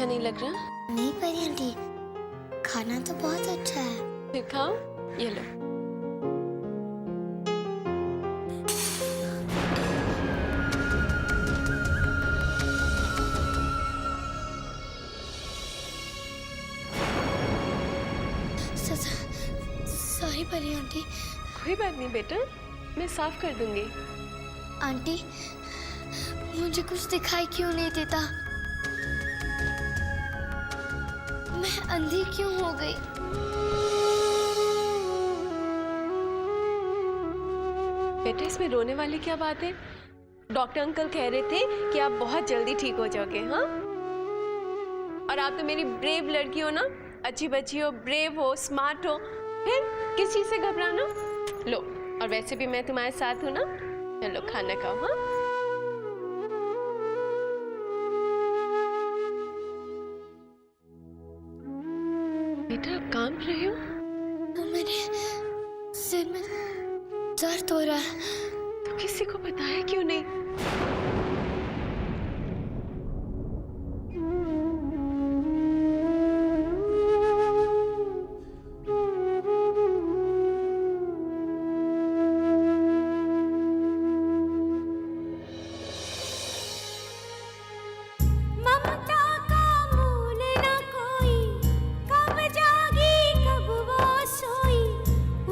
अच्छा नहीं लग रहा? नहीं परी आंटी, खाना तो बहुत अच्छा है। फिर खाओ, ये लो। सॉरी परी आंटी। कोई बात नहीं बेटा, मैं साफ कर दूंगी। आंटी, मुझे कुछ दिखाई क्यों नहीं देता? मैं अंधी क्यों हो गई? बेटा इसमें रोने वाली क्या बात है? डॉक्टर अंकल कह रहे थे कि आप बहुत जल्दी ठीक हो जाओगे। हाँ, और आप तो मेरी ब्रेव लड़की हो ना, अच्छी बच्ची हो, ब्रेव हो, स्मार्ट हो, फिर किस चीज से घबराना? लो, और वैसे भी मैं तुम्हारे साथ हूँ ना। चलो खाना खाओ। हाँ, बेटा आप काम रहे हो? तो मेरे सिर में दर्द हो रहा है। तो किसी को बताया क्यों नहीं? ममता का मूल न कोई, कब जागी कब वो सोई,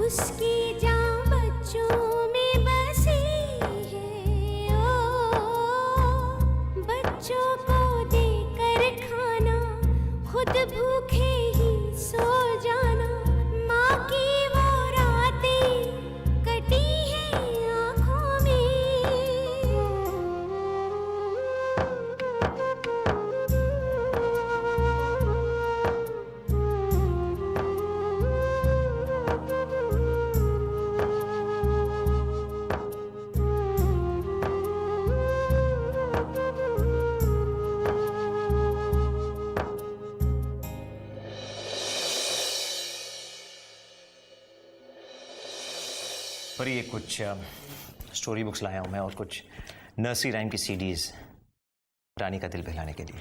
उसकी जान बच्चों में बसी है। ओ बच्चों को देकर खाना, खुद भूखे ही सो जाना, माँ की वो रातें कटी है आँखों में। पर ये कुछ स्टोरी बुक्स लाया हूं मैं और कुछ नर्सरी राइम की सीडीज रानी का दिल बहलाने के लिए।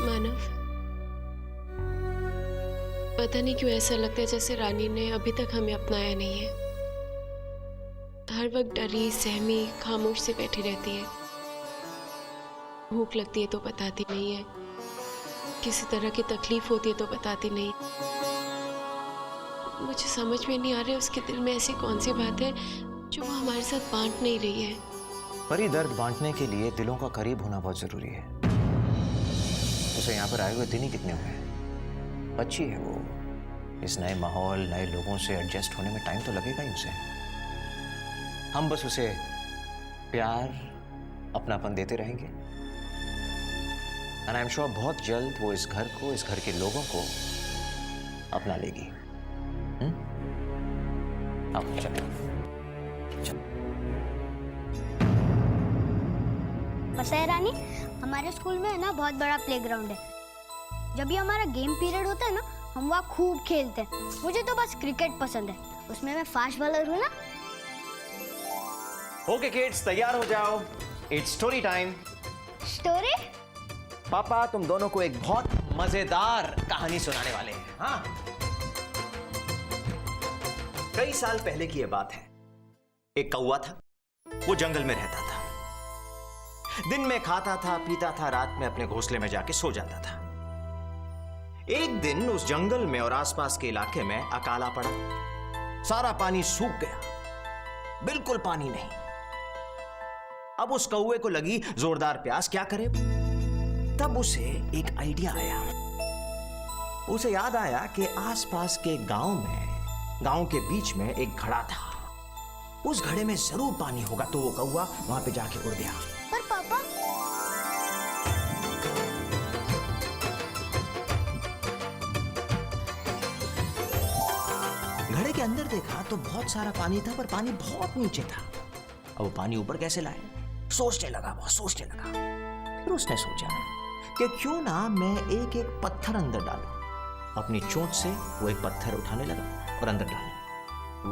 मानव, पता नहीं क्यों ऐसा लगता है जैसे रानी ने अभी तक हमें अपनाया नहीं है। हर वक्त डरी सहमी खामोश से बैठी रहती है। भूख लगती है तो बताती नहीं है, किसी तरह की तकलीफ होती है तो बताती नहीं। मुझे समझ में नहीं आ रहा है उसके दिल में ऐसी कौन सी बात है जो वो हमारे साथ बांट नहीं रही है। पर ये दर्द बांटने के लिए दिलों का करीब होना बहुत जरूरी है। उसे यहाँ पर आए हुए दिन ही कितने हुए हैं? बच्ची है वो, इस नए माहौल नए लोगों से एडजस्ट होने में टाइम तो लगेगा ही उसे। हम बस उसे प्यार अपनापन देते रहेंगे, एंड आई एम श्योर बहुत जल्द वो इस घर को, इस घर के लोगों को अपना लेगी। आओ चलो। पता है रानी, हमारे स्कूल में है ना बहुत बड़ा प्लेग्राउंड है। जब भी हमारा गेम पीरियड होता है ना, हम वहाँ खूब खेलते हैं। मुझे तो बस क्रिकेट पसंद है, उसमें मैं फास्ट बॉलर हूँ ना। ओके किड्स, तैयार हो जाओ, इट्स स्टोरी टाइम। स्टोरी? पापा तुम दोनों को एक बहुत मजेदार कहानी सुनाने वाले हैं। हाँ, कई साल पहले की यह बात है। एक कौवा था, वो जंगल में रहता था। दिन में खाता था पीता था, रात में अपने घोंसले में जाके सो जाता था। एक दिन उस जंगल में और आसपास के इलाके में अकाला पड़ा। सारा पानी सूख गया, बिल्कुल पानी नहीं। अब उस कौवे को लगी जोरदार प्यास, क्या करे? तब उसे एक आइडिया आया। उसे याद आया कि आसपास के गांव के बीच में एक घड़ा था। उस घड़े में जरूर पानी होगा। तो वो कौवा वहां पे जाके उड़ गया। पर पापा, घड़े के अंदर देखा तो बहुत सारा पानी था, पर पानी बहुत नीचे था। अब वो पानी ऊपर कैसे लाए? सोचने लगा। फिर उसने सोचा कि क्यों ना मैं एक एक पत्थर अंदर डालूं। अपनी चोंच से वो एक पत्थर उठाने लगा और अंदर डाला।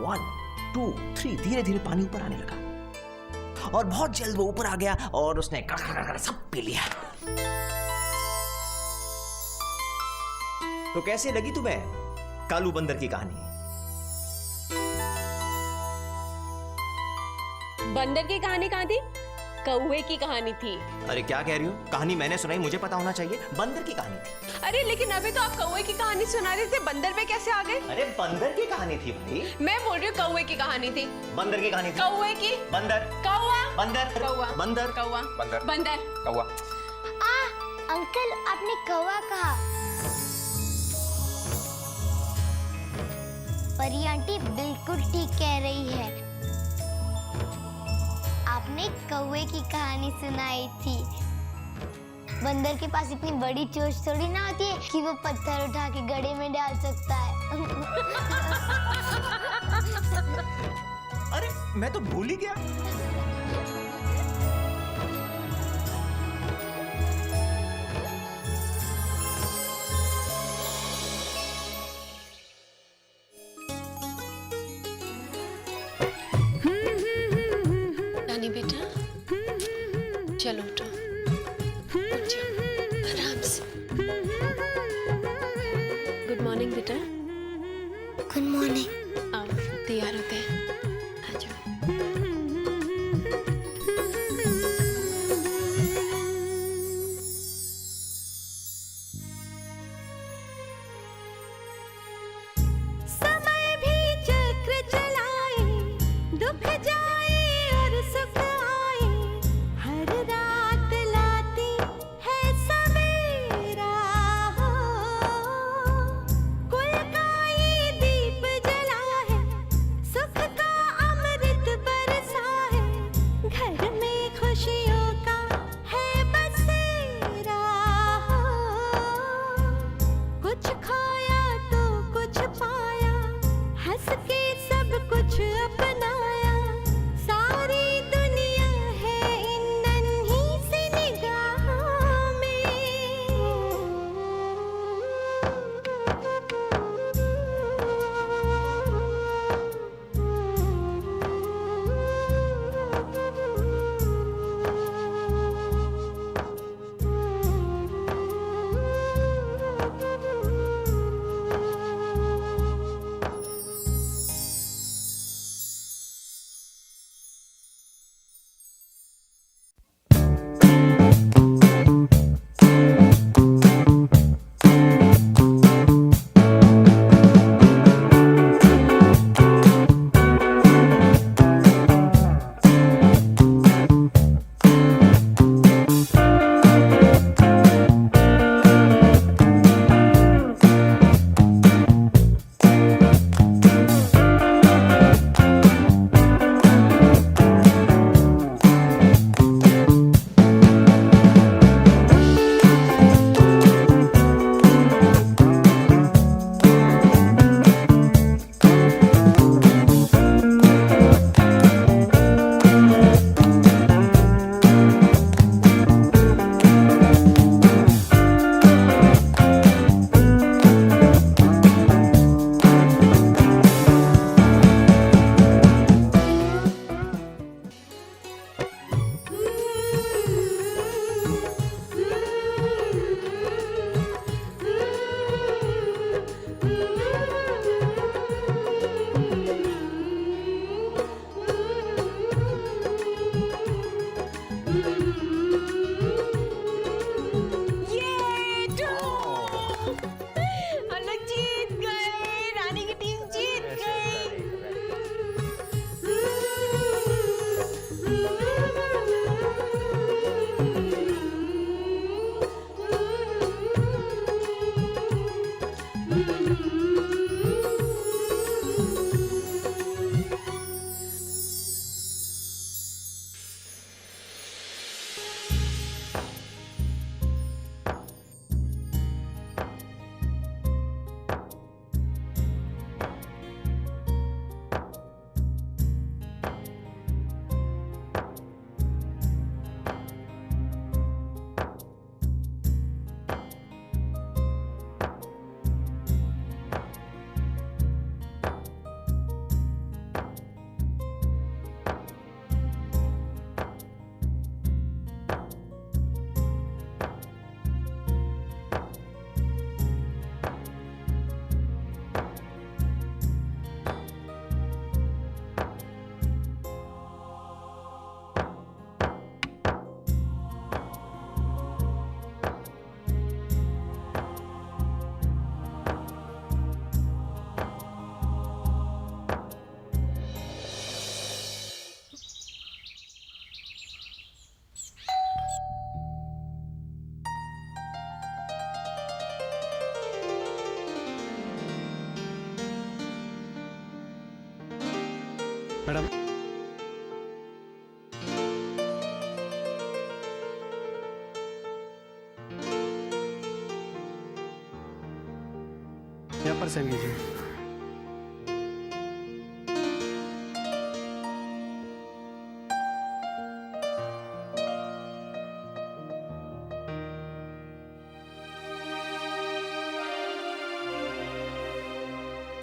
1 2 3, धीरे धीरे पानी ऊपर आने लगा। और बहुत जल्द वो ऊपर आ गया और उसने सब पी लिया। तो कैसे लगी तुम्हें कालू बंदर की कहानी? बंदर की कहानी कहाँ थी? कौवे की कहानी थी। अरे क्या कह रही हो? कहानी मैंने सुनाई, मुझे पता होना चाहिए। बंदर की कहानी थी। अरे लेकिन अभी तो आप कौवे की कहानी सुना रहे थे, बंदर पे कैसे आ गए? अरे बंदर की कहानी थी भाई। मैं बोल रही हूँ कौवे की कहानी थी। बंदर की कहानी थी। कौवे की। बंदर। कौवा। बंदर। कौवा। बंदर। कौवा। बंदर। बंदर। कौवा। अंकल आपने कौवा कहा। परी आंटी बिल्कुल ठीक कह रही है। आपने कौवे की कहानी सुनाई थी। बंदर के पास इतनी बड़ी चोंच थोड़ी ना होती है कि वो पत्थर उठा के गड्ढे में डाल सकता है। अरे मैं तो भूल ही गया। रानी बेटा चलो उठो, उठ जाओ आराम से। गुड मॉर्निंग बेटा। Good morning. आओ तैयार होते हैं, आ जाओ। समय भी चक्र चलाए, दुख जाए और सुख आए, हर रात परसेंट कीजिए।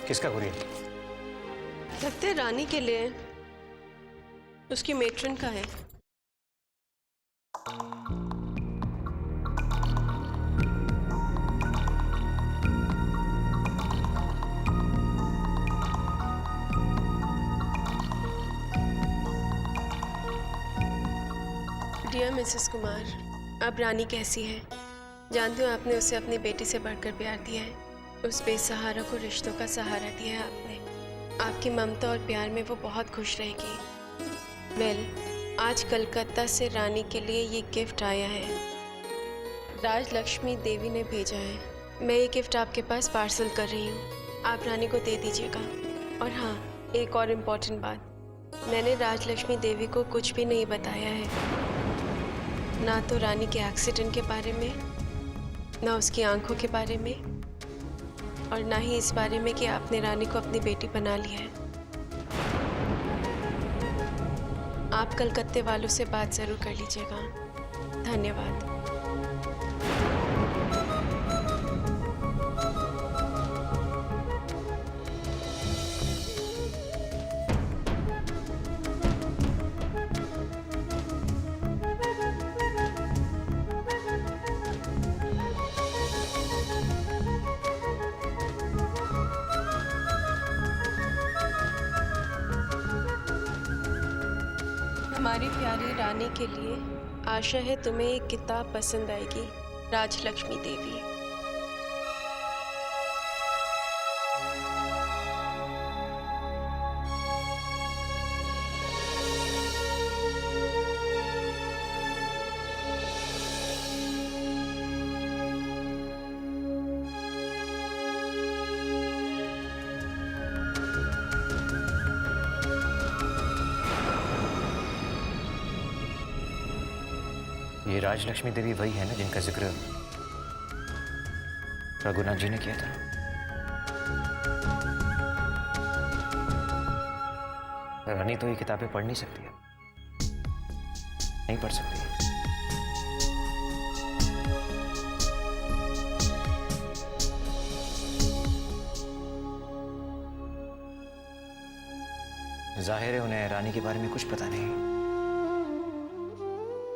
किसका कुरियर? लगता है रानी के लिए, उसकी मेट्रन का है। डियर मिसेस कुमार, अब रानी कैसी है? जानते हो आपने उसे अपनी बेटी से बढ़कर प्यार दिया है। उस बेसहारा को रिश्तों का सहारा दिया है आपने। आपकी ममता और प्यार में वो बहुत खुश रहेगी। वेल, आज कलकत्ता से रानी के लिए ये गिफ्ट आया है। राजलक्ष्मी देवी ने भेजा है। मैं ये गिफ्ट आपके पास पार्सल कर रही हूँ, आप रानी को दे दीजिएगा। और हाँ, एक और इम्पॉर्टेंट बात, मैंने राजलक्ष्मी देवी को कुछ भी नहीं बताया है, ना तो रानी के एक्सीडेंट के बारे में, ना उसकी आंखों के बारे में, और ना ही इस बारे में कि आपने रानी को अपनी बेटी बना लिया है। आप कलकत्ते वालों से बात जरूर कर लीजिएगा। धन्यवाद। हमारी प्यारी रानी के लिए आशा है तुम्हें एक किताब पसंद आएगी, राजलक्ष्मी देवी। ये राजलक्ष्मी देवी वही है ना जिनका जिक्र रघुनाथ जी ने किया था? रानी तो ये किताबें पढ़ नहीं सकती है, नहीं पढ़ सकती है। जाहिर है उन्हें रानी के बारे में कुछ पता नहीं।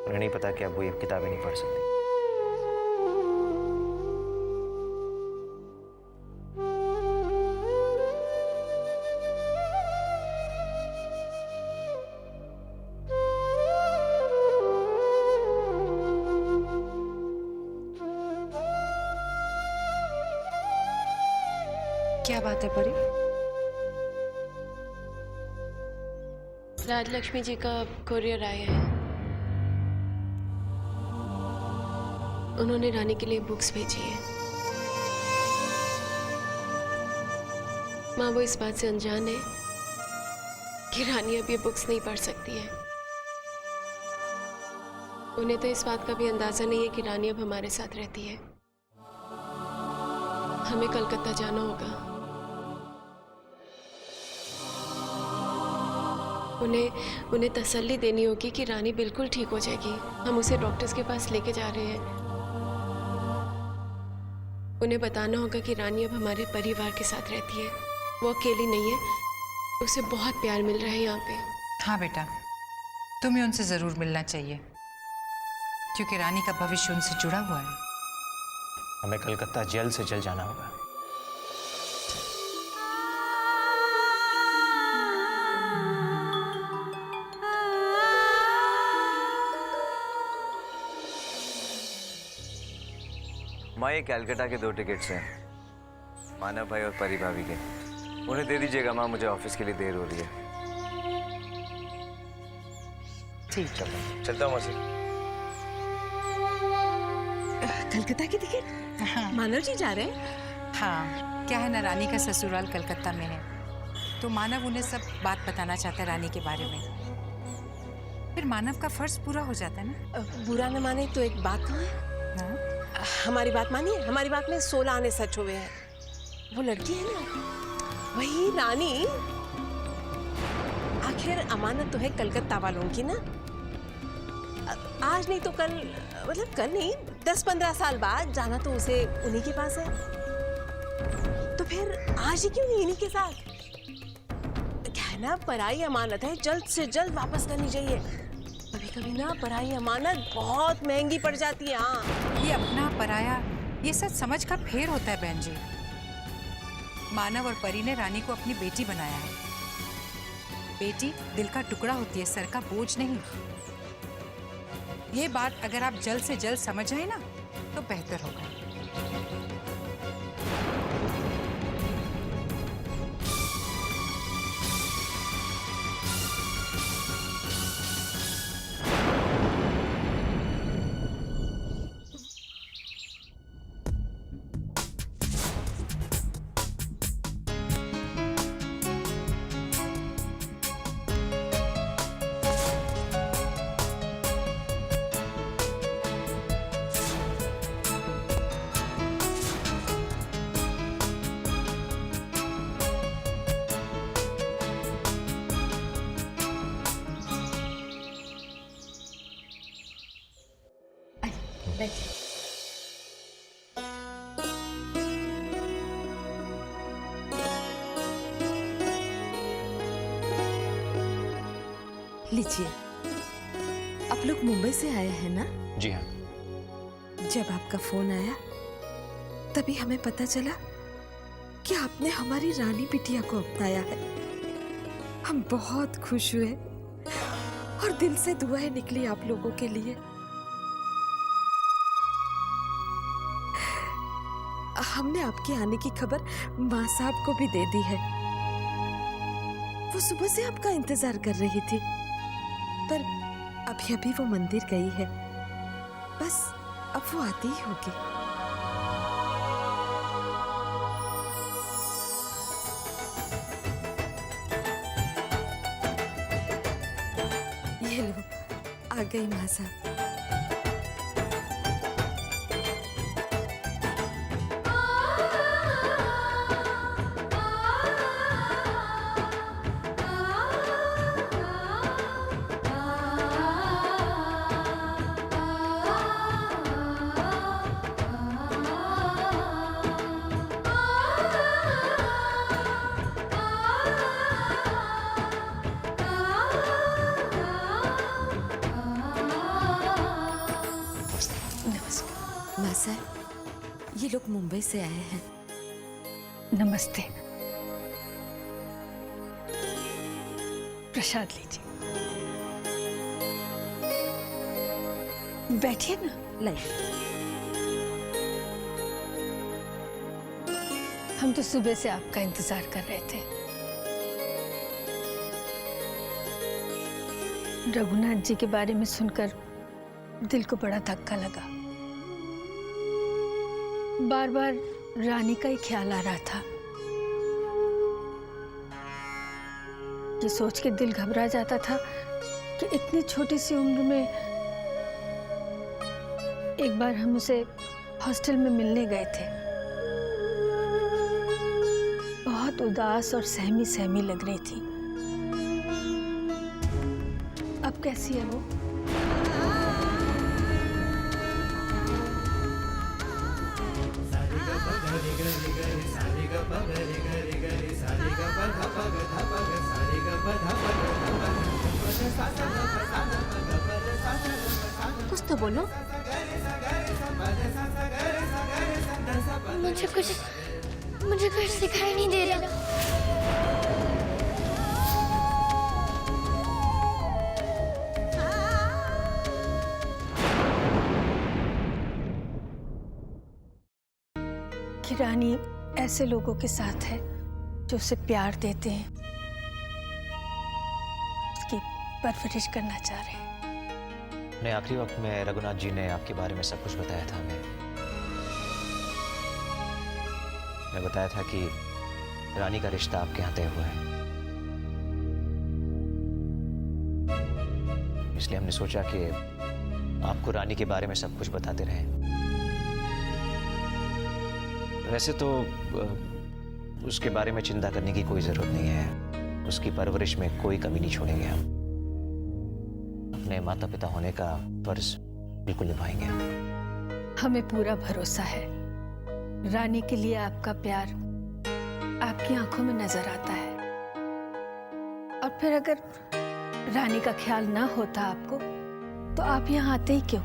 उन्हें नहीं पता कि अब वो ये किताबें नहीं पढ़ सकती। क्या बात है परी? राजलक्ष्मी जी का कोरियर आया है। उन्होंने रानी के लिए बुक्स भेजी है। माँ, वो इस बात से अनजान है कि रानी अब ये बुक्स नहीं पढ़ सकती है। उन्हें तो इस बात का भी अंदाजा नहीं है कि रानी अब हमारे साथ रहती है। हमें कलकत्ता जाना होगा। उन्हें तसल्ली देनी होगी कि रानी बिल्कुल ठीक हो जाएगी। हम उसे डॉक्टर्स के पास लेके जा रहे हैं। उन्हें बताना होगा कि रानी अब हमारे परिवार के साथ रहती है, वो अकेली नहीं है, उसे बहुत प्यार मिल रहा है यहाँ पे। हाँ बेटा, तुम्हें उनसे ज़रूर मिलना चाहिए क्योंकि रानी का भविष्य उनसे जुड़ा हुआ है। हमें कलकत्ता जल्द से जल्द जाना होगा। माँ, ये कैलकाटा के 2 टिकट्स हैं, मानव भाई और परी भाभी के। उन्हें दे दीजिएगा माँ, मुझे ऑफिस के लिए देर हो रही है। ठीक, चलता हूँ मौसी। कलकत्ता की टिकट? हाँ मानव जी जा रहे हैं? हाँ, क्या है ना, रानी का ससुराल कलकत्ता में है, तो मानव उन्हें सब बात बताना चाहता है रानी के बारे में। फिर मानव का फर्ज पूरा हो जाता है ना। बुरा न माने तो एक बात तो है। हाँ? हमारी बात मानिए, हमारी बात में 16 आने सच हुए हैं। वो लड़की है ना, वही रानी। आखिर अमानत तो है कलकत्ता वालों की ना। आज नहीं तो कल, मतलब कल नहीं, 10-15 साल बाद जाना तो उसे उन्हीं के पास है। तो फिर आज ही क्यों नहीं इन्हीं के साथ? क्या है ना, पराई अमानत है, जल्द से जल्द वापस करनी चाहिए। कभी कभी ना पराई अमानत बहुत महंगी पड़ जाती है। हाँ, ये अपना पराया ये सब समझ का फेर होता है बहन जी। मानव और परी ने रानी को अपनी बेटी बनाया है। बेटी दिल का टुकड़ा होती है, सर का बोझ नहीं। ये बात अगर आप जल्द से जल्द समझ जाए ना तो बेहतर होगा। लीजिए, आप लोग मुंबई से आए हैं ना? जी हाँ। जब आपका फोन आया तभी हमें पता चला कि आपने हमारी रानी बिटिया को अपनाया है। हम बहुत खुश हुए और दिल से दुआएं निकली आप लोगों के लिए। हमने आपके आने की खबर माँ साहब को भी दे दी है। वो सुबह से आपका इंतजार कर रही थी, पर अभी अभी वो मंदिर गई है। बस अब वो आती ही होगी। ये लो, आ गई माँ साहब। माँ साहब, ये लोग मुंबई से आए हैं। नमस्ते। प्रसाद लीजिए, बैठिए ना। लाइए। हम तो सुबह से आपका इंतजार कर रहे थे। रघुनाथ जी के बारे में सुनकर दिल को बड़ा धक्का लगा। बार बार रानी का ही ख्याल आ रहा था। ये सोच के दिल घबरा जाता था कि इतनी छोटी सी उम्र में एक बार हम उसे हॉस्टल में मिलने गए थे। बहुत उदास और सहमी सहमी लग रही थी। अब कैसी है वो? कुछ तो बोलो। मुझे कुछ दिखाई नहीं दे रहा। कि रानी ऐसे लोगों के साथ है जो उसे प्यार देते हैं, उसकी परवरिश करना चाह रहे हैं। अपने आखिरी वक्त में रघुनाथ जी ने आपके बारे में सब कुछ बताया था हमें। मैं बताया था कि रानी का रिश्ता आपके यहाँ तय हुआ है, इसलिए हमने सोचा कि आपको रानी के बारे में सब कुछ बताते रहे। वैसे तो उसके बारे में चिंता करने की कोई जरूरत नहीं है। उसकी परवरिश में कोई कमी नहीं छोड़ेंगे हम। अपने माता पिता होने का फर्ज बिल्कुल निभाएंगे। हमें पूरा भरोसा है। रानी के लिए आपका प्यार आपकी आंखों में नजर आता है। और फिर अगर रानी का ख्याल ना होता आपको तो आप यहाँ आते ही क्यों?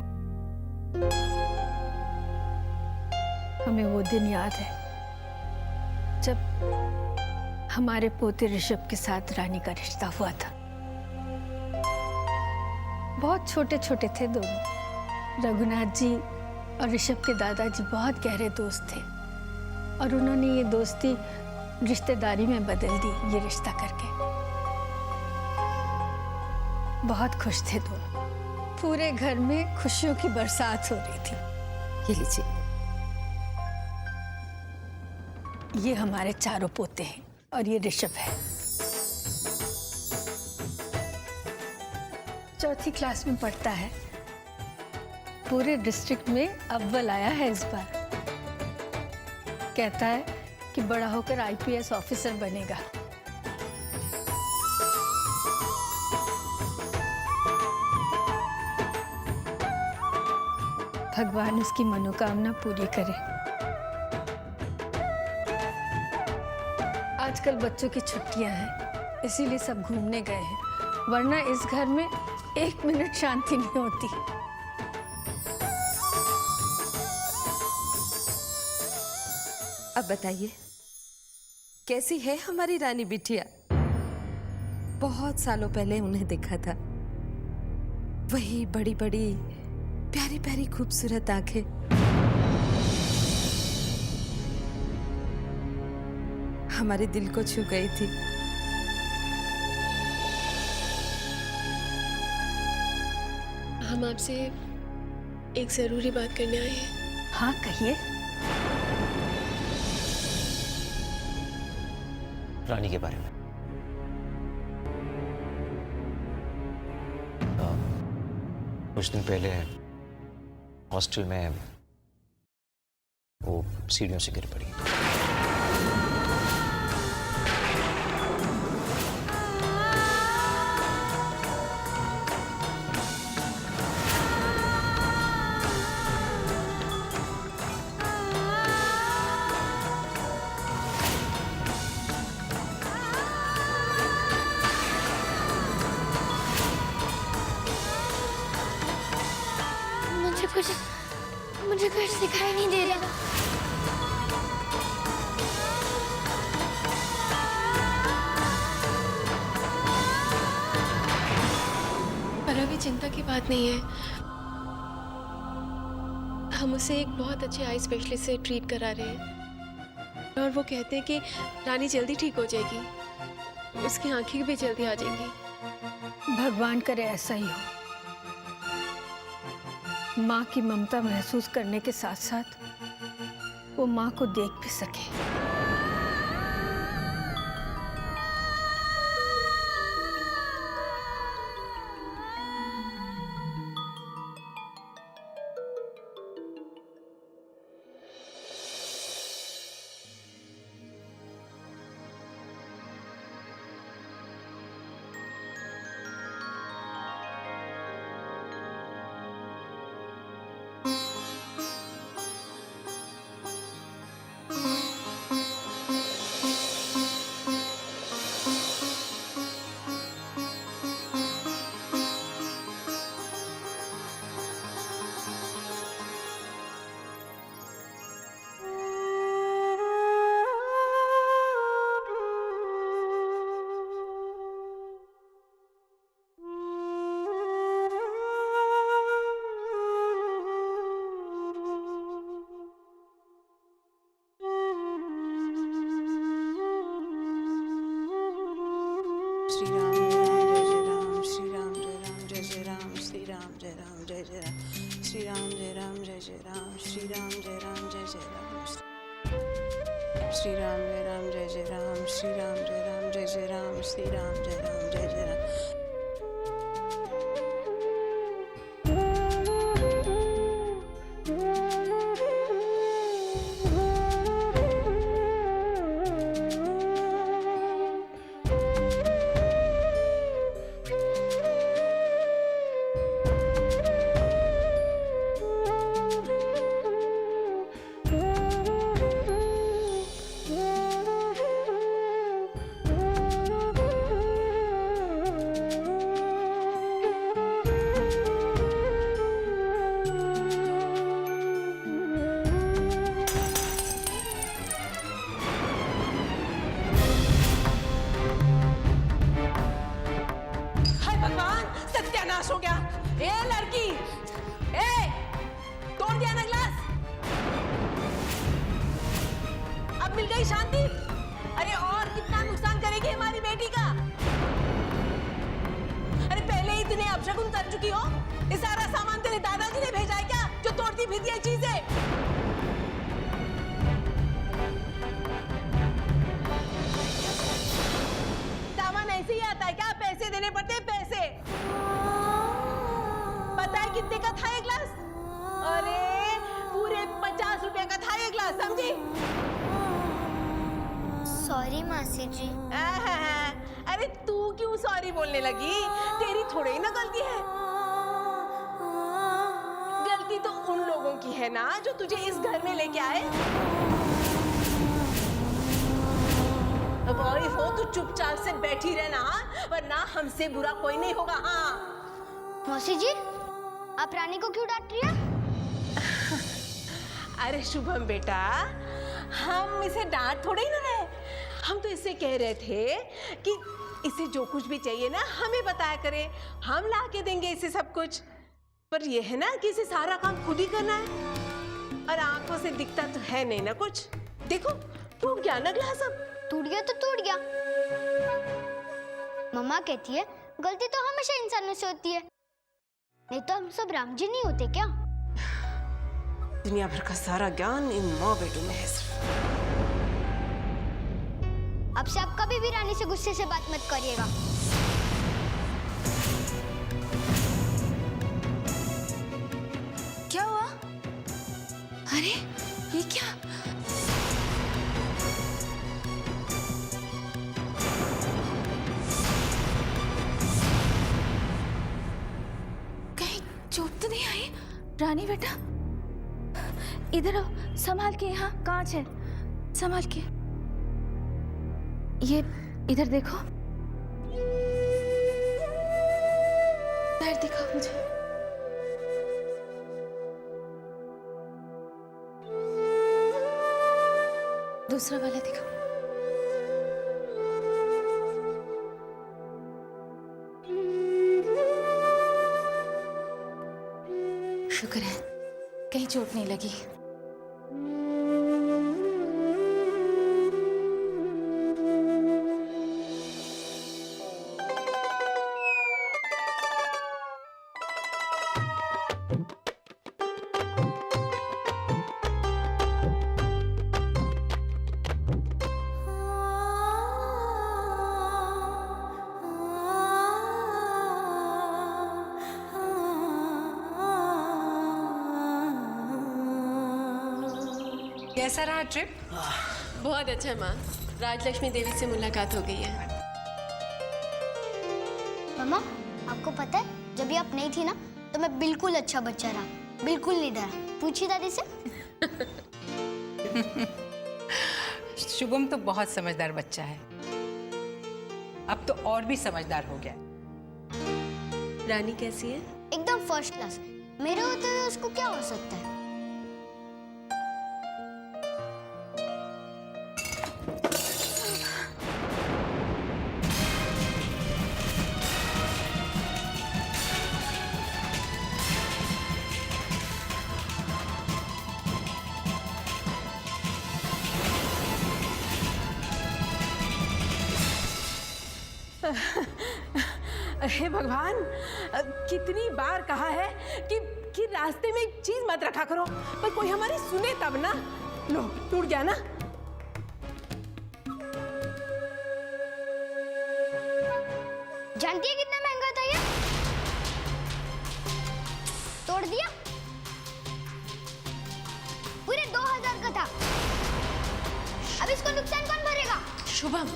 हमें वो दिन याद है जब हमारे पोते ऋषभ के साथ रानी का रिश्ता हुआ था। बहुत छोटे छोटे थे दोनों। रघुनाथ जी और ऋषभ के दादाजी बहुत गहरे दोस्त थे और उन्होंने ये दोस्ती रिश्तेदारी में बदल दी, ये रिश्ता करके। बहुत खुश थे दोनों। पूरे घर में खुशियों की बरसात हो रही थी। ये लीजिए, ये हमारे चारों पोते हैं और ये ऋषभ है। चौथी क्लास में पढ़ता है। पूरे डिस्ट्रिक्ट में अव्वल आया है इस बार। कहता है कि बड़ा होकर आईपीएस ऑफिसर बनेगा। भगवान उसकी मनोकामना पूरी करे। आजकल बच्चों की छुट्टियां हैं, इसीलिए सब घूमने गए हैं, वरना इस घर में एक मिनट शांति नहीं होती। अब बताइए, कैसी है हमारी रानी बिटिया? बहुत सालों पहले उन्हें देखा था। वही बड़ी बड़ी प्यारी प्यारी खूबसूरत आंखें, हमारे दिल को छू गई थी। हम आपसे एक जरूरी बात करने आए हैं। हाँ कहिए। रानी के बारे में। कुछ दिन पहले हॉस्टल में वो सीढ़ियों से गिर पड़ी। मुझे कुछ दिखाई नहीं दे रहा। पर अभी चिंता की बात नहीं है। हम उसे एक बहुत अच्छे आई स्पेशलिस्ट से ट्रीट करा रहे हैं और वो कहते हैं कि रानी जल्दी ठीक हो जाएगी, उसकी आंखें भी जल्दी आ जाएंगी। भगवान करे ऐसा ही हो। माँ की ममता महसूस करने के साथ साथ वो माँ को देख भी सके। श्री राम जय राम, श्री राम जय राम, श्री राम जय राम, जय जय राम, श्री राम जय राम, जय जय राम, श्री राम जय राम, जय जय राम, श्री राम जय राम, जय जय राम, श्री राम जय राम, जय जय राम, श्री राम जय राम, जय जय राम। क्या? ए लड़की, ए तोड़ दिया ना ग्लास? अब मिल गई शांति? अरे और कितना नुकसान करेगी हमारी बेटी का? अरे पहले ही इतने अपशगुन कर चुकी हो। ये सारा सामान तेरे दादाजी ने भेजा है क्या, जो तोड़ती फिरती है चीजें? सामान ऐसे ही आता है क्या? पैसे देने पड़ते हैं, पैसे। पता है कितने का था ये ग्लास? अरे पूरे 50 रुपए का था ये ग्लास, समझी? सॉरी मासी जी। अरे तू क्यों सॉरी बोलने लगी? तेरी थोड़ी ही ना गलती है। गलती तो उन लोगों की है ना जो तुझे इस घर में लेके आए। अब और हो तो चुपचाप से बैठी रहना, वरना हमसे बुरा कोई नहीं होगा। हाँ मौसी जी, आप रानी को क्यों डांट रही है? अरे शुभम बेटा, हम इसे डांट थोड़े ही ना रहे। हम तो इससे कह रहे थे कि इसे जो कुछ भी चाहिए ना हमें बताया करे, हम ला के देंगे इसे सब कुछ। पर यह है ना कि इसे सारा काम खुद ही करना है, और आंखों से दिखता तो है नहीं ना कुछ। देखो टूट गया ना ग्लास। अब टूट गया तो टूट गया। मम्मा कहती है गलती तो हमेशा इंसानों से होती है, नहीं तो हम सब राम जी नहीं होते क्या? दुनिया भर का सारा ज्ञान इन माँ बेटों में है सिर्फ। अब से आप कभी भी रानी से गुस्से से बात मत करिएगा। क्या हुआ? अरे ये क्या? कहीं चोट तो नहीं आई? रानी बेटा इधर आओ, संभाल के। यहाँ कांच है, संभाल के। ये इधर देखो, पैर दिखाओ मुझे। दूसरा वाला दिखाओ। शुक्र है कहीं चोट नहीं लगी। कैसा रहा ट्रिप? बहुत अच्छा माँ, राजलक्ष्मी देवी से मुलाकात हो गई है। मम्मा, आपको पता है जब भी आप नहीं थी ना तो मैं बिल्कुल अच्छा बच्चा रहा, बिल्कुल नहीं डरा। पूछी दादी से। शुभम तो बहुत समझदार बच्चा है, अब तो और भी समझदार हो गया। रानी कैसी है? एकदम फर्स्ट क्लास। मेरे होते हुए उसको क्या हो सकता है? हे भगवान, कितनी बार कहा है कि रास्ते में एक चीज मत रखा करो, पर कोई हमारी सुने तब ना। लो टूट गया ना। जानती है कितना महंगा था ये? तोड़ दिया। पूरे 2000 का था। अब इसको नुकसान कौन भरेगा? शुभम,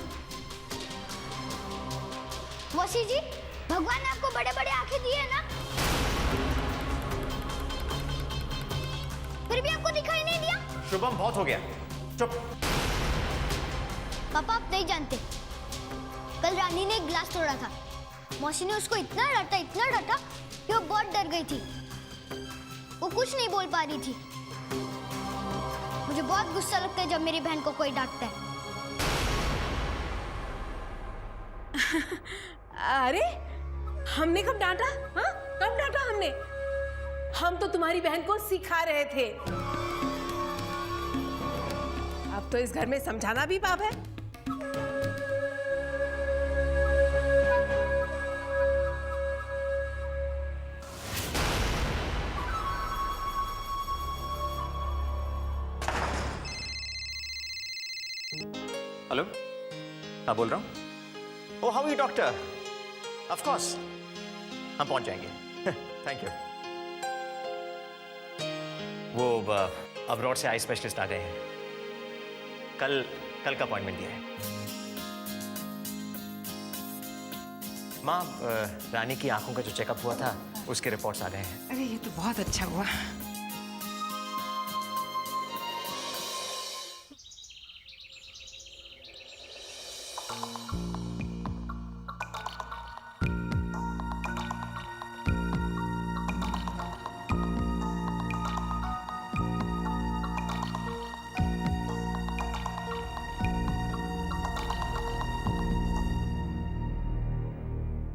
मौसी जी, भगवान ने आपको बड़े बड़े आंखें दी है ना, फिर भी आपको दिखाई नहीं दिया? शुभम बहुत हो गया, चुप। पापा आप नहीं जानते, कल रानी ने एक ग्लास तोड़ा था। मौसी ने उसको इतना डांटा कि वो बहुत डर गई थी। वो कुछ नहीं बोल पा रही थी। मुझे बहुत गुस्सा लगता है जब मेरी बहन को कोई डांटता है। अरे हमने कब डांटा? हाँ, हमने? हम तो तुम्हारी बहन को सिखा रहे थे। अब तो इस घर में समझाना भी पाप है। हेलो, हाँ बोल रहा हूँ। Oh how you doctor? Of course हम पहुंच जाएंगे। Thank you. वो अब्रॉड से आई स्पेशलिस्ट आ गए हैं। कल का अपॉइंटमेंट दिया है। माँ, रानी की आंखों का जो चेकअप हुआ था उसके रिपोर्ट्स आ गए हैं। अरे ये तो बहुत अच्छा हुआ।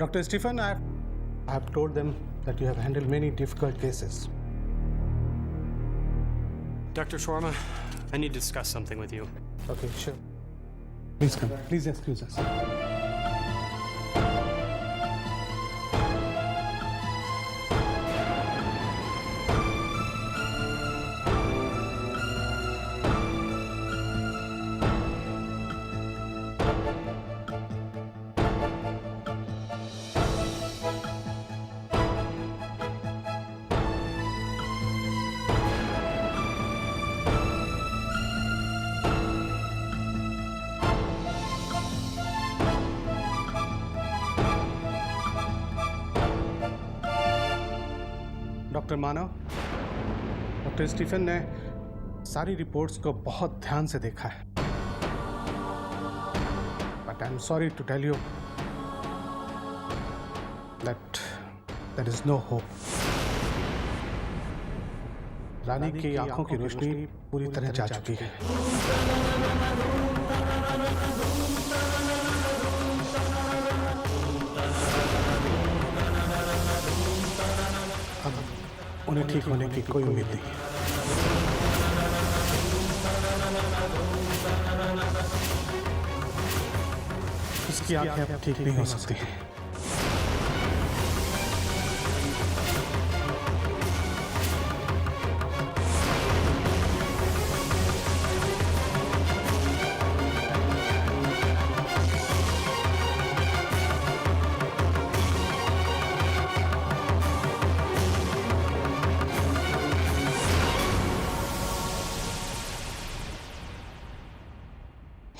Dr. Stephen, I have told them that you have handled many difficult cases. Dr. Sharma, I need to discuss something with you. Okay, sure. Please come. Please excuse us. Doctor Manav, doctor Stephen ने सारी reports को बहुत ध्यान से देखा है, but I am sorry to tell you that there is no hope. Rani की आंखों की रोशनी पूरी तरह जा चुकी है। उन्हें ठीक होने की कोई उम्मीद नहीं है। उसकी आंखें अब ठीक नहीं हो सकती हैं।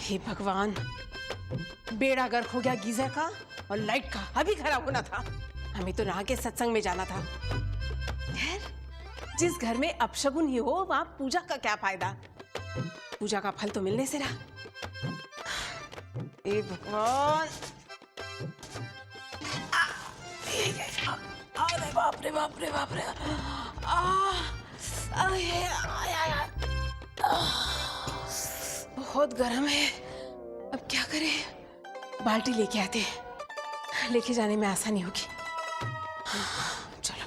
हे भगवान, बेड़ा गर्क हो गया गीजर का और लाइट का अभी खराब होना था। हमें तो राह के सत्संग में जाना था। खैर, जिस घर में अपशगुन ही हो वहां पूजा का क्या फायदा? पूजा का फल तो मिलने से रहा। हे भगवान, अरे बाप रे बाप रे बाप रे, बहुत गर्म है। अब क्या करें? बाल्टी लेके आते हैं, लेके जाने में आसानी होगी। चलो।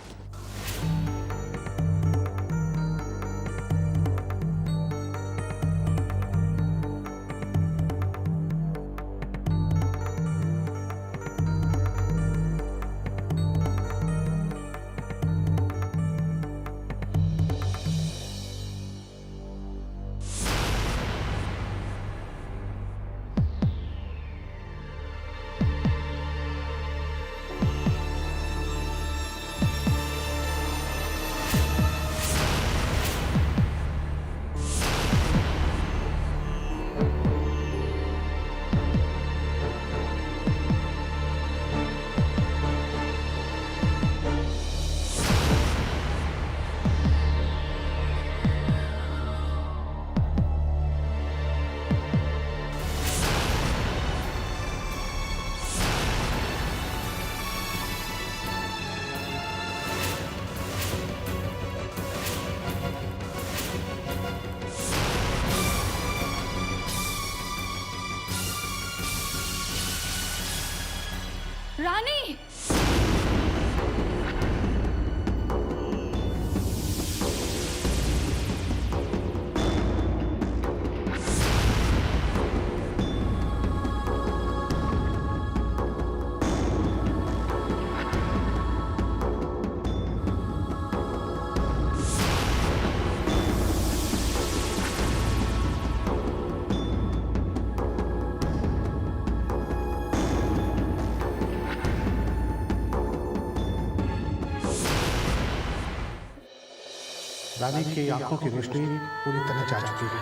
रानी की आंखों की रोशनी पूरी तरह जा चुकी है।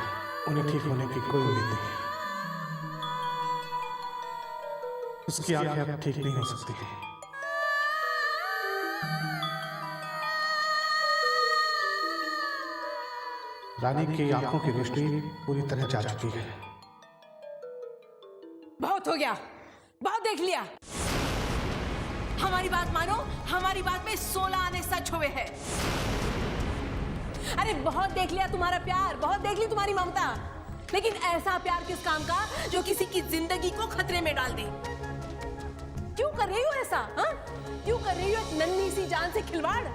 उन्हें ठीक होने की कोई उम्मीद नहीं। उसकी आंखें अब ठीक नहीं हो सकती। रानी की आंखों की रोशनी पूरी तरह जा चुकी है। बहुत हो गया, बहुत देख लिया। हमारी बात मानो, हमारी बात में 16 आने सच हुए हैं। अरे बहुत देख लिया तुम्हारा प्यार, बहुत देख ली तुम्हारी ममता, लेकिन ऐसा प्यार किस काम का जो किसी की जिंदगी को खतरे में डाल दे। क्यों कर रही हो ऐसा? हाँ, क्यों कर रही हो एक नन्ही सी जान से खिलवाड़?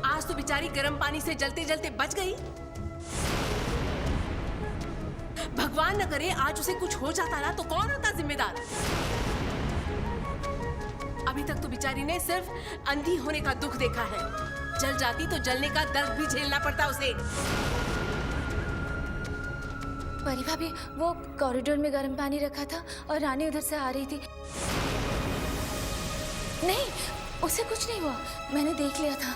आज तो बेचारी गर्म पानी से जलते जलते बच गई। भगवान न करे आज उसे कुछ हो जाता ना, तो कौन होता जिम्मेदार? अभी तक तो बेचारी ने सिर्फ अंधी होने का दुख देखा है। जल जाती तो जलने का दर्द भी झेलना पड़ता उसे। परी भाभी, वो कॉरिडोर में गर्म पानी रखा था और रानी उधर से आ रही थी। नहीं, उसे कुछ नहीं हुआ, मैंने देख लिया था।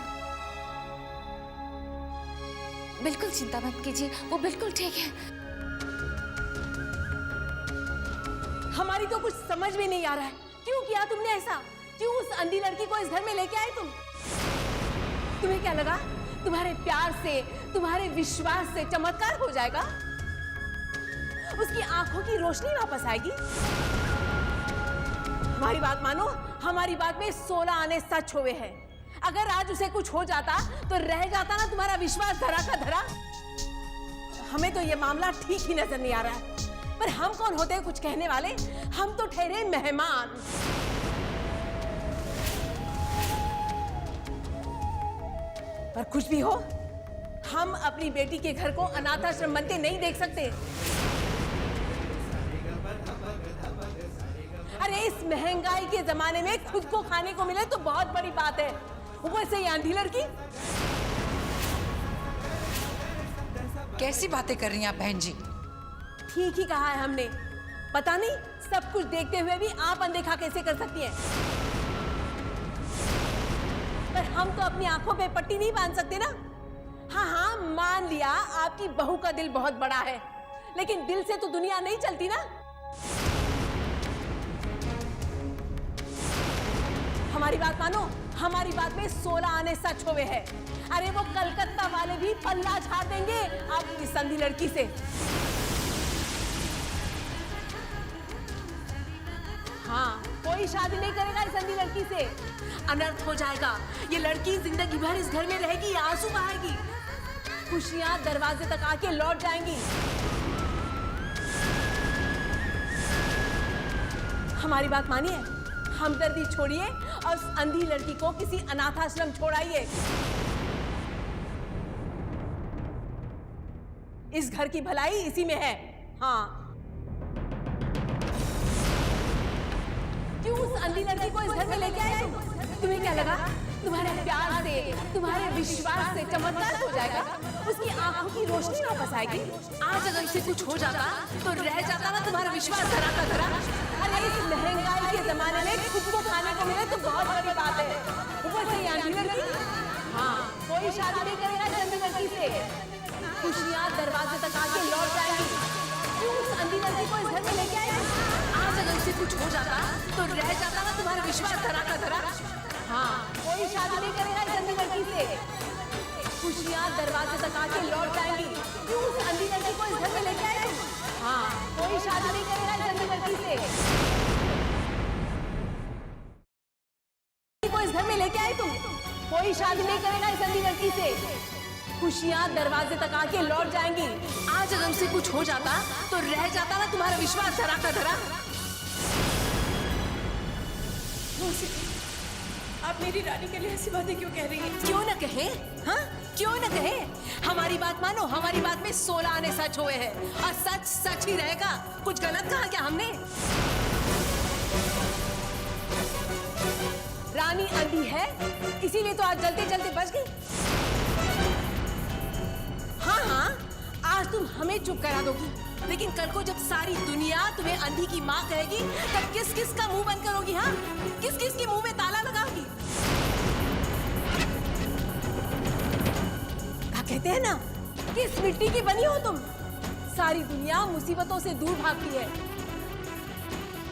बिल्कुल चिंता मत कीजिए, वो बिल्कुल ठीक है। हमारी तो कुछ समझ में नहीं आ रहा है, क्यों किया तुमने ऐसा? क्यों उस अंधी लड़की को इस घर में लेके आए तुम? तुम्हें क्या लगा तुम्हारे प्यार से, तुम्हारे विश्वास से चमत्कार हो जाएगा? उसकी आंखों की रोशनी वापस आएगी? हमारी बात मानो, हमारी बात में 16 आने सच हुए हैं। अगर आज उसे कुछ हो जाता तो रह जाता ना तुम्हारा विश्वास धरा का धरा। हमें तो ये मामला ठीक ही नजर नहीं आ रहा है, पर हम कौन होते हैं कुछ कहने वाले? हम तो ठहरे मेहमान। पर कुछ भी हो, हम अपनी बेटी के घर को अनाथाश्रम बनते नहीं देख सकते। अरे इस महंगाई के जमाने में खुद को खाने को मिले तो बहुत बड़ी बात है, ऊपर से ये आंधी लड़की। कैसी बातें कर रही हैं आप बहन जी? ठीक ही कहा है हमने। पता नहीं सब कुछ देखते हुए भी आप अनदेखा कैसे कर सकती हैं? पर हम तो अपनी आंखों पे पट्टी नहीं बांध सकते ना। हाँ हाँ, मान लिया आपकी बहू का दिल बहुत बड़ा है, लेकिन दिल से तो दुनिया नहीं चलती ना। हमारी बात मानो, हमारी बात में 16 आने सच हुए हैं। अरे वो कलकत्ता वाले भी पल्ला झाड़ देंगे आपकी संधी लड़की से। हाँ, कोई शादी नहीं करेगा इस अंधी लड़की से। अनर्थ हो जाएगा। ये लड़की जिंदगी भर इस घर में रहेगी, आंसू बहाएगी। खुशियां दरवाजे तक आके लौट जाएंगी। हमारी बात मानिए, हमदर्दी छोड़िए और उस अंधी लड़की को किसी अनाथाश्रम छोड़ाइए। इस घर की भलाई इसी में है। हाँ, क्यों उस अंधी लड़की को इस घर में लेके आए तुम? तुम्हें क्या लगा तुम्हारे प्यार से, तुम्हारे विश्वास से चमत्कार हो जाएगा? उसकी आंखों की रोशनी वापस आएगी? आज अगर उसे कुछ हो जाता तो रह जाता ना तुम्हारा विश्वास धरा का धरा। अरे इस महंगाई के जमाने में खुद को खाने को मिले तो बहुत बड़ी बात है, ऊपर से ये आंधी लड़की। हाँ, कोई शादी नहीं करेगा इस अंधी लड़की से। खुशियां दरवाजे तक आके लौट जाएंगी। क्यों उस अंधी लड़की को इस घर में लेके आए? आज अगर उसे कुछ हो जाता तो रह जाता ना तुम्हारा विश्वास धरा का धरा। हाँ, कोई शादी नहीं करेगा इस अंधी लड़की से। खुशियां दरवाजे तक आके लौट जाएंगी। क्यों उस अंधी लड़की को इस घर में लेके आए? हाँ, कोई शादी नहीं करेगा इस अंधी लड़की से। को इस घर में लेके आए तुम? कोई शादी नहीं करेगा इस अंधी लड़की से। खुशियां दरवाजे तक आके लौट जाएंगी। आज अगर उसे कुछ हो जाता तो रह जाता ना तुम्हारा विश्वास धरा का धरा। आप मेरी रानी के लिए ऐसी बातें क्यों कह रही हैं? क्यों न कहे? हाँ, क्यों न कहे? हमारी बात मानो, हमारी बात में 16 आने सच हुए हैं और सच सच ही रहेगा। कुछ गलत कहा क्या हमने? रानी अंधी है, इसीलिए तो आज जलते जलते बच गई। हाँ हाँ, आज तुम हमें चुप करा दोगी, लेकिन कल को जब सारी दुनिया तुम्हें अंधी की माँ कहेगी तब किस किस का मुंह बंद करोगी? हाँ, किस किस के मुंह में ताला लगाओगी? कहते हैं ना कि इस मिट्टी की बनी हो तुम। सारी दुनिया मुसीबतों से दूर भागती है,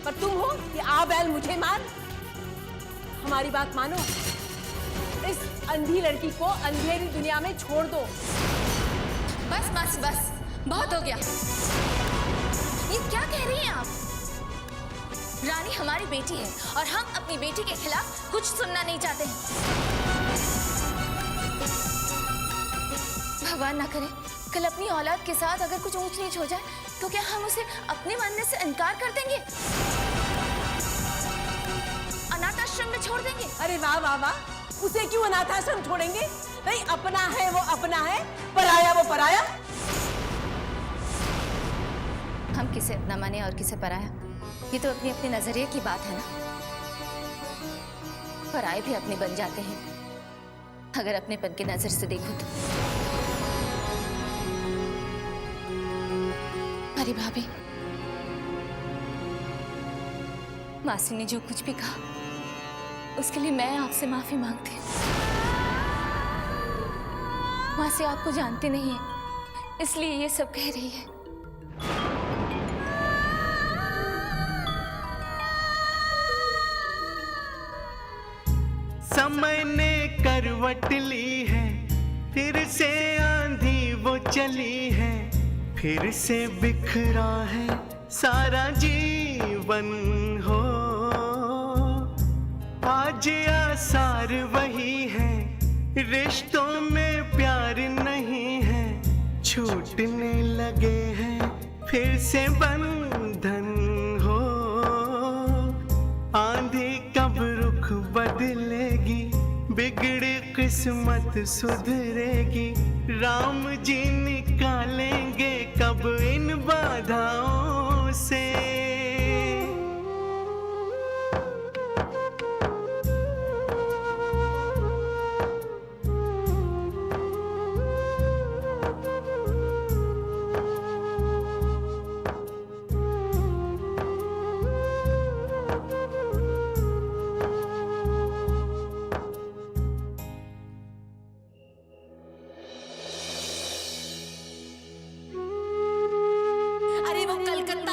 पर तुम हो कि आ बैल मुझे मार। हमारी बात मानो, इस अंधी लड़की को अंधेरी दुनिया में छोड़ दो। बस बस बस, बहुत हो गया। ये क्या कह रही हैं आप? रानी हमारी बेटी है और हम अपनी बेटी के खिलाफ कुछ सुनना नहीं चाहते हैं। भगवान ना करे कल अपनी औलाद के साथ अगर कुछ ऊंच नीच हो जाए तो क्या हम उसे अपने मानने से इनकार कर देंगे, अनाथ आश्रम में छोड़ देंगे? अरे वाह वाह वाह, उसे क्यों अनाथ आश्रम छोड़ेंगे? नहीं, अपना है वो अपना है, पराया वो पराया। हम किसे अपना माने और किसे पराया, ये तो अपनी अपने नजरिए की बात है ना। पराये भी अपने बन जाते हैं अगर अपनेपन की नजर से देखो तो। अरे भाभी, मासी ने जो कुछ भी कहा उसके लिए मैं आपसे माफी मांगती हूँ। मासी आपको जानती नहीं है, इसलिए ये सब कह रही है। समय ने करवट ली है, फिर से आंधी वो चली है, फिर से बिखरा है सारा जीवन हो। आज आसार वही है, रिश्तों में प्यार नहीं है, छूटने लगे हैं फिर से बंधन हो। आंधी कब रुख बदलेगी, बिगड़ी किस्मत सुधरेगी, राम जी निकालेंगे कब इन बाधाओं से।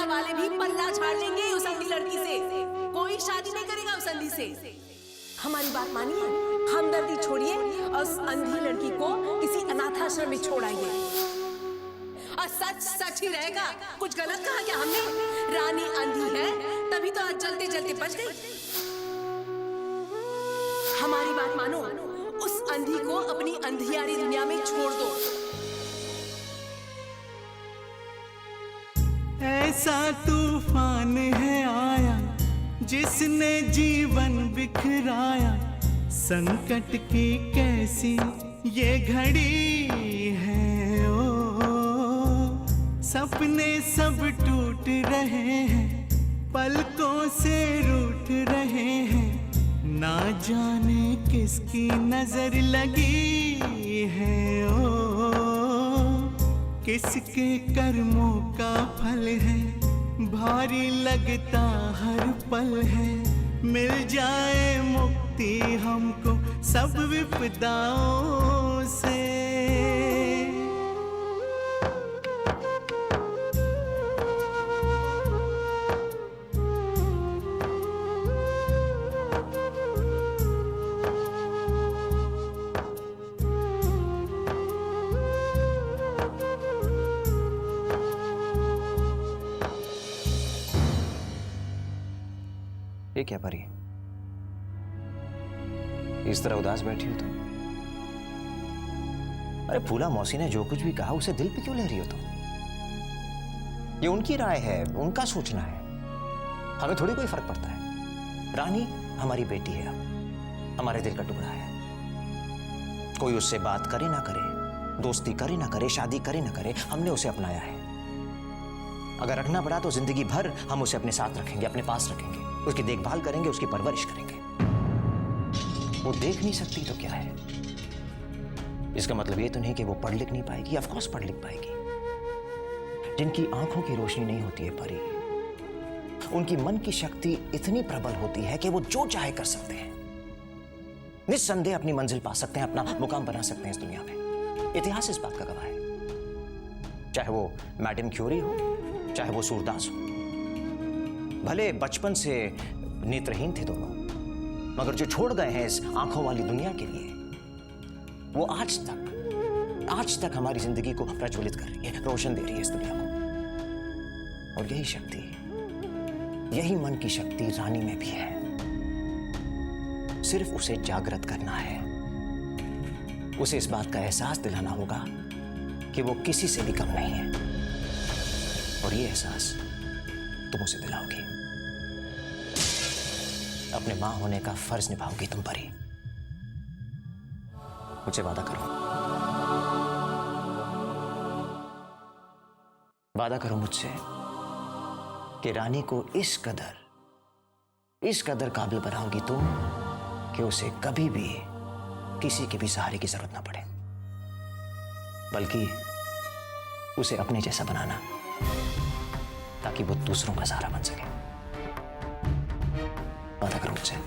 वाले भी पल्ला झाड़ लेंगे उस अंधी लड़की से। कोई शादी नहीं करेगा उस अंधी से। हमारी बात मानिए, हमदर्दी छोड़िए और उस अंधी लड़की को किसी अनाथ आश्रम में छोड़ आइए। और सच सच ही रहेगा, कुछ गलत कहा क्या हमने? रानी अंधी है तभी तो आज जलते जलते बच गई। हमारी बात मानो, उस अंधी को अपनी अंधियारी दुनिया में छोड़ दो। ऐसा तूफान है आया जिसने जीवन बिखराया, संकट की कैसी ये घड़ी है ओ। सपने सब टूट रहे हैं, पलकों से रूठ रहे हैं, ना जाने किसकी नजर लगी है ओ। किसके कर्मों का फल है, भारी लगता हर पल है, मिल जाए मुक्ति हमको सब विपदाओं से। ये क्या परी, इस तरह उदास बैठी हो तुम? अरे फूला मौसी ने जो कुछ भी कहा उसे दिल पे क्यों ले रही हो तुम? ये उनकी राय है, उनका सोचना है, हमें थोड़ी कोई फर्क पड़ता है। रानी हमारी बेटी है, हमारे दिल का टुकड़ा है। कोई उससे बात करे ना करे, दोस्ती करे ना करे, शादी करे ना करे, हमने उसे अपनाया है। अगर रखना पड़ा तो जिंदगी भर हम उसे अपने साथ रखेंगे, अपने पास रखेंगे, उसकी देखभाल करेंगे, उसकी परवरिश करेंगे। वो देख नहीं सकती तो क्या है? इसका मतलब ये तो नहीं कि वो पढ़ लिख नहीं पाएगी। ऑफ कोर्स पढ़ लिख पाएगी। जिनकी आंखों की रोशनी नहीं होती है परी, उनकी मन की शक्ति इतनी प्रबल होती है कि वो जो चाहे कर सकते हैं, निस्संदेह अपनी मंजिल पा सकते हैं, अपना मुकाम बना सकते हैं इस दुनिया में। इतिहास इस बात का गवाह है। चाहे वो मैडम क्यूरी हो, चाहे वो सूरदास हो। भले बचपन से नेत्रहीन थे दोनों, मगर जो छोड़ गए हैं इस आंखों वाली दुनिया के लिए, वो आज तक हमारी जिंदगी को प्रज्वलित कर रही है, रोशन दे रही है इस दुनिया को। और यही शक्ति, यही मन की शक्ति रानी में भी है। सिर्फ उसे जागृत करना है। उसे इस बात का एहसास दिलाना होगा कि वो किसी से भी कम नहीं है। और ये एहसास तुम उसे दिलाओगी। अपने मां होने का फर्ज निभाओगी तुम परी। मुझे वादा करो, वादा करो मुझसे कि रानी को इस कदर काबिल बनाओगी तुम कि उसे कभी भी किसी के भी सहारे की जरूरत ना पड़े, बल्कि उसे अपने जैसा बनाना, ताकि वो दूसरों का सहारा बन सके। वादा करो मुझसे।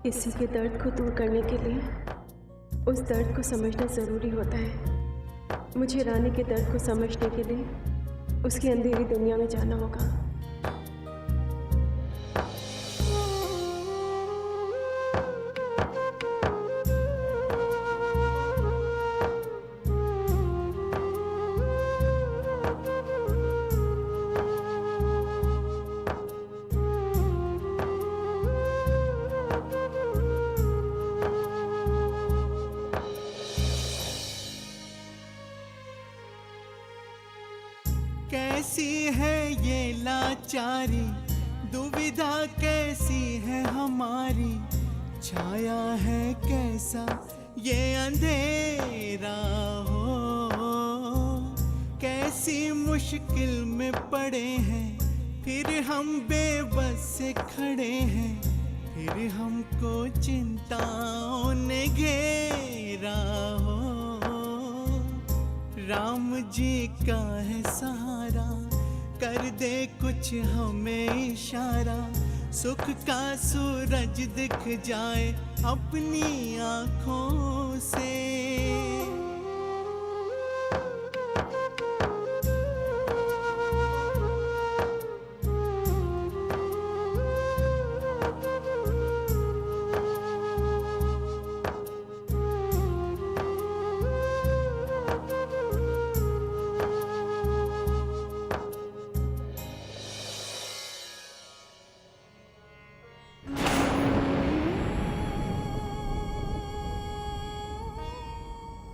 किसी के दर्द को दूर करने के लिए उस दर्द को समझना ज़रूरी होता है। मुझे रानी के दर्द को समझने के लिए उसकी अंधेरी दुनिया में जाना होगा। कैसी है ये लाचारी, दुविधा कैसी है हमारी, छाया है कैसा ये अंधेरा हो। कैसी मुश्किल में पड़े हैं, फिर हम बेबस से खड़े हैं, फिर हमको चिंताओं ने घेरा हो। राम जी का है सहारा, कर दे कुछ हमें इशारा, सुख का सूरज दिख जाए अपनी आँखों से।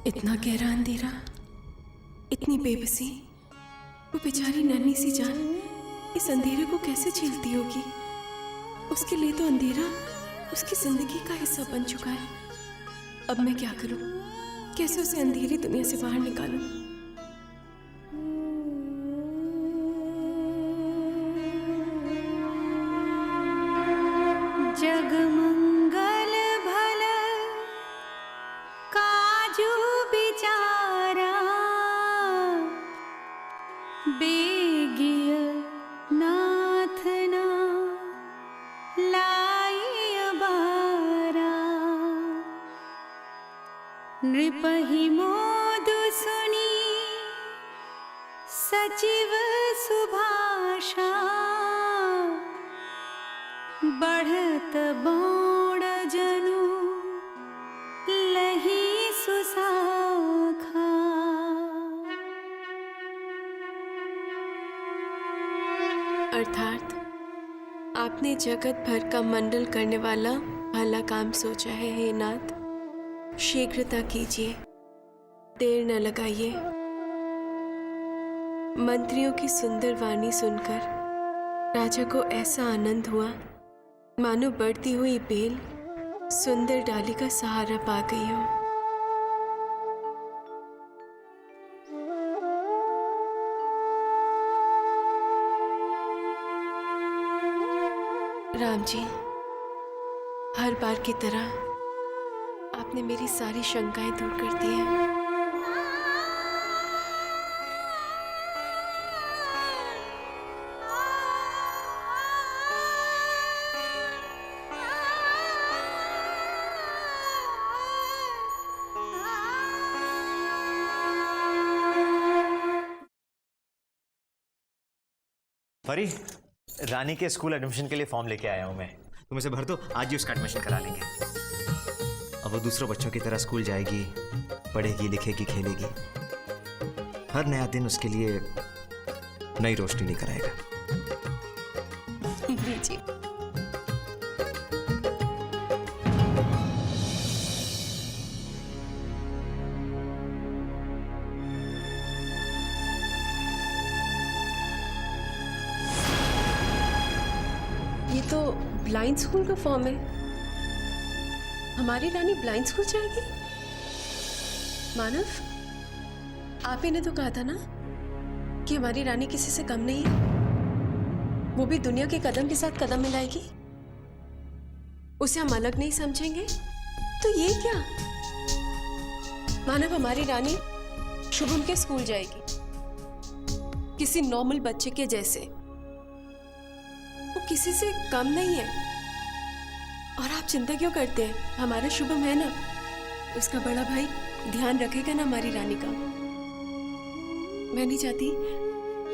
इतना गहरा अंधेरा, इतनी बेबसी, वो बेचारी नन्ही सी जान इस अंधेरे को कैसे झेलती होगी। उसके लिए तो अंधेरा उसकी जिंदगी का हिस्सा बन चुका है। अब मैं क्या करूं? कैसे उसे अंधेरी दुनिया से बाहर निकालूं? वेगिय नाथना लाइय बारा नृपहि मोदु सुनी सचिव सुभाषा बढ़त बौड़ जनु लही सुसाखा। अर्थात आपने जगत भर का मंडल करने वाला भला काम सोचा है हे नाथ। शीघ्रता कीजिए, देर न लगाइए। मंत्रियों की सुंदर वाणी सुनकर राजा को ऐसा आनंद हुआ मानो बढ़ती हुई बेल सुंदर डाली का सहारा पा गई हो। राम जी, हर बार की तरह आपने मेरी सारी शंकाएं दूर कर दी हैं। परी, रानी के स्कूल एडमिशन के लिए फॉर्म लेके आया हूं मैं। तुम इसे भर दो, आज ही उसका एडमिशन करा लेंगे। अब वो दूसरों बच्चों की तरह स्कूल जाएगी, पढ़ेगी, लिखेगी, खेलेगी। हर नया दिन उसके लिए नई रोशनी लेकर आएगा। जी। ये तो ब्लाइंड स्कूल का फॉर्म है। हमारी रानी ब्लाइंड स्कूल जाएगी? मानव, आप ही ने तो कहा था ना कि हमारी रानी किसी से कम नहीं है, वो भी दुनिया के कदम के साथ कदम मिलाएगी। उसे हम अलग नहीं समझेंगे, तो ये क्या? मानव, हमारी रानी शुभम के स्कूल जाएगी, किसी नॉर्मल बच्चे के जैसे। वो किसी से कम नहीं है। और आप चिंता क्यों करते हैं? हमारा शुभम है ना, उसका बड़ा भाई ध्यान रखेगा ना हमारी रानी का। मैं नहीं चाहती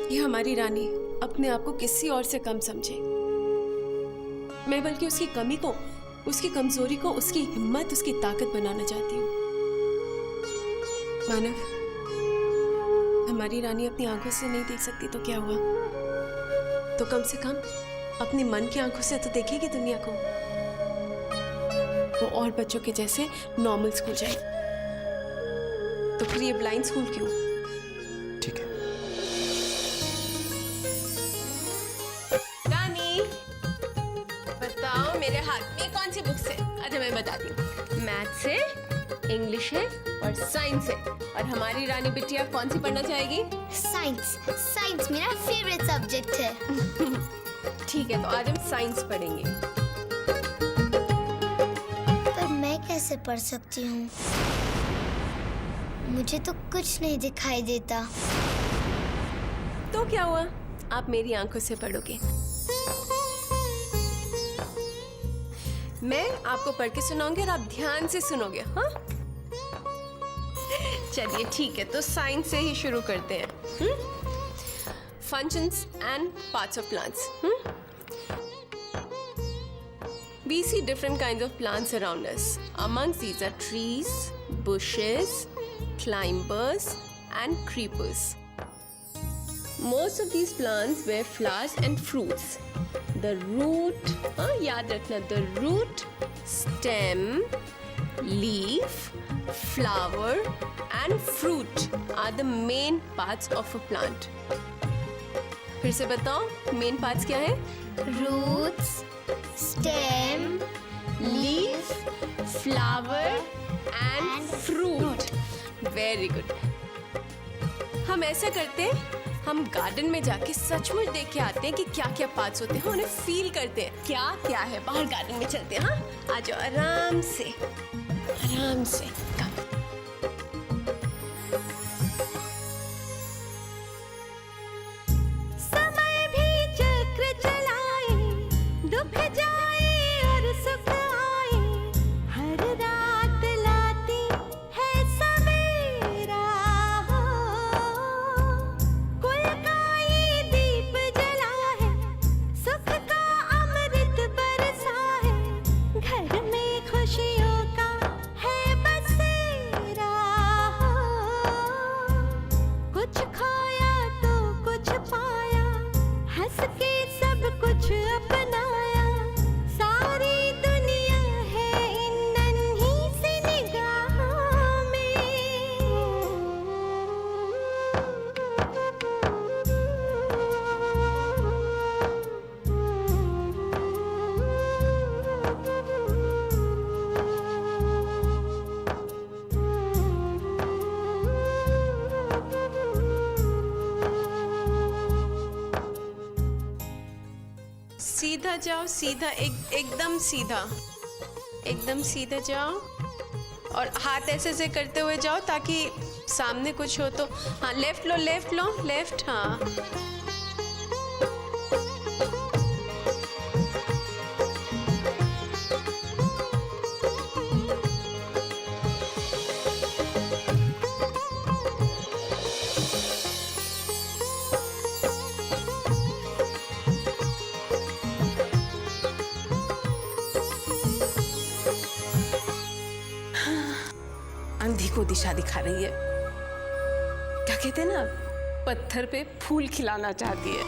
कि हमारी रानी अपने आप को किसी और से कम समझे। मैं बल्कि उसकी कमी को, उसकी कमजोरी को, उसकी हिम्मत, उसकी ताकत बनाना चाहती हूँ। मानव, हमारी रानी अपनी आंखों से नहीं देख सकती तो क्या हुआ? तो कम से कम अपने मन की आंखों से तो देखेगी दुनिया को। वो और बच्चों के जैसे नॉर्मल स्कूल जाए। तो फिर ये ब्लाइंड स्कूल क्यों? ठीक है। रानी, बताओ मेरे हाथ में कौन सी बुक्स है? अच्छा, मैं बताती हूँ। मैथ्स है, इंग्लिश है और साइंस है। और हमारी रानी बिटिया कौन सी पढ़ना चाहेगी? साइंस। साइंस मेरा फेवरेट सब्जेक्ट है। ठीक है, तो आज हम साइंस पढ़ेंगे। पर मैं कैसे पढ़ सकती हूँ? मुझे तो कुछ नहीं दिखाई देता। तो क्या हुआ? आप मेरी आंखों से पढ़ोगे। मैं आपको पढ़ के सुनाऊंगी और आप ध्यान से सुनोगे। हाँ, चलिए ठीक है, तो साइंस से ही शुरू करते हैं। Functions and parts of plants. We see different kinds of plants around us. Amongst these are trees, bushes, climbers, and creepers. Most of these plants bear flowers and fruits. The root, याद रखना, the root, stem, leaf, flower, and fruit are the main parts of a plant. फिर से बताओ, main parts क्या है? Roots, stem, leaf, flower and fruit. Very good. हम ऐसा करते हैं, हम गार्डन में जाके सचमुच देख के आते हैं कि क्या क्या पार्ट्स होते हैं, उन्हें फील करते हैं क्या क्या है। बाहर गार्डन में चलते हैं। हाँ, आ जाओ आराम से, आराम से। सीधा जाओ, सीधा, एकदम सीधा, एकदम सीधा जाओ और हाथ ऐसे ऐसे करते हुए जाओ ताकि सामने कुछ हो तो। हाँ, लेफ्ट लो, लेफ्ट लो, लेफ्ट। हाँ, अंधी को दिशा दिखा रही है। क्या कहते हैं ना, पत्थर पे फूल खिलाना चाहती है।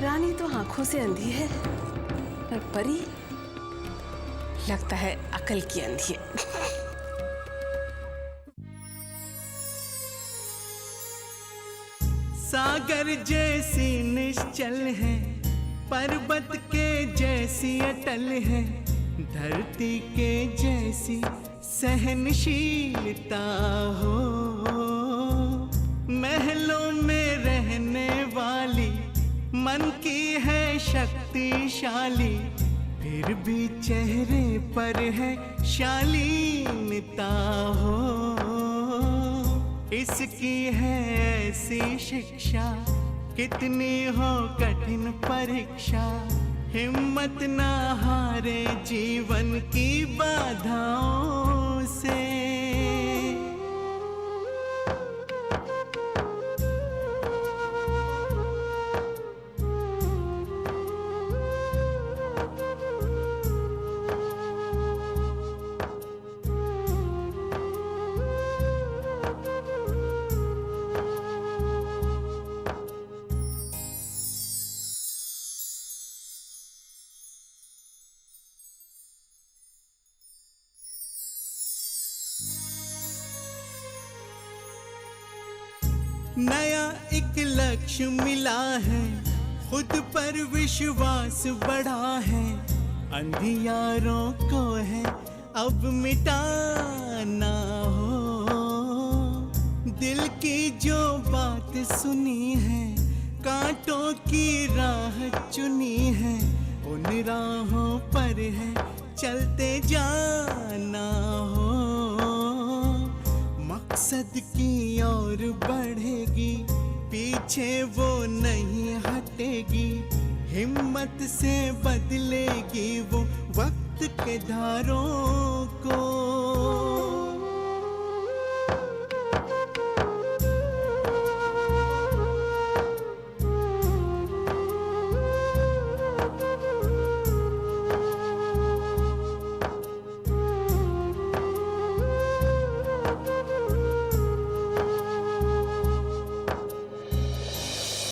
रानी तो आंखों से अंधी है, पर परी लगता है अकल की अंधी है। सागर जैसी निश्चल है, पर्वत के जैसी अटल है, धरती के जैसी सहनशीलता हो। महलों में रहने वाली मन की है शक्तिशाली, फिर भी चेहरे पर है शालीनता हो। इसकी है ऐसी शिक्षा, कितनी हो कठिन परीक्षा, हिम्मत ना हारे जीवन की बाधाओं से। नया एक लक्ष्य मिला है, खुद पर विश्वास बढ़ा है, अंधियारों को है अब मिटाना हो। दिल की जो बात सुनी है, कांटों की राह चुनी है, उन राहों पर है चलते जाना हो। मकसद की ओर बढ़ेगी, पीछे वो नहीं हटेगी, हिम्मत से बदलेगी वो वक्त के धारों को।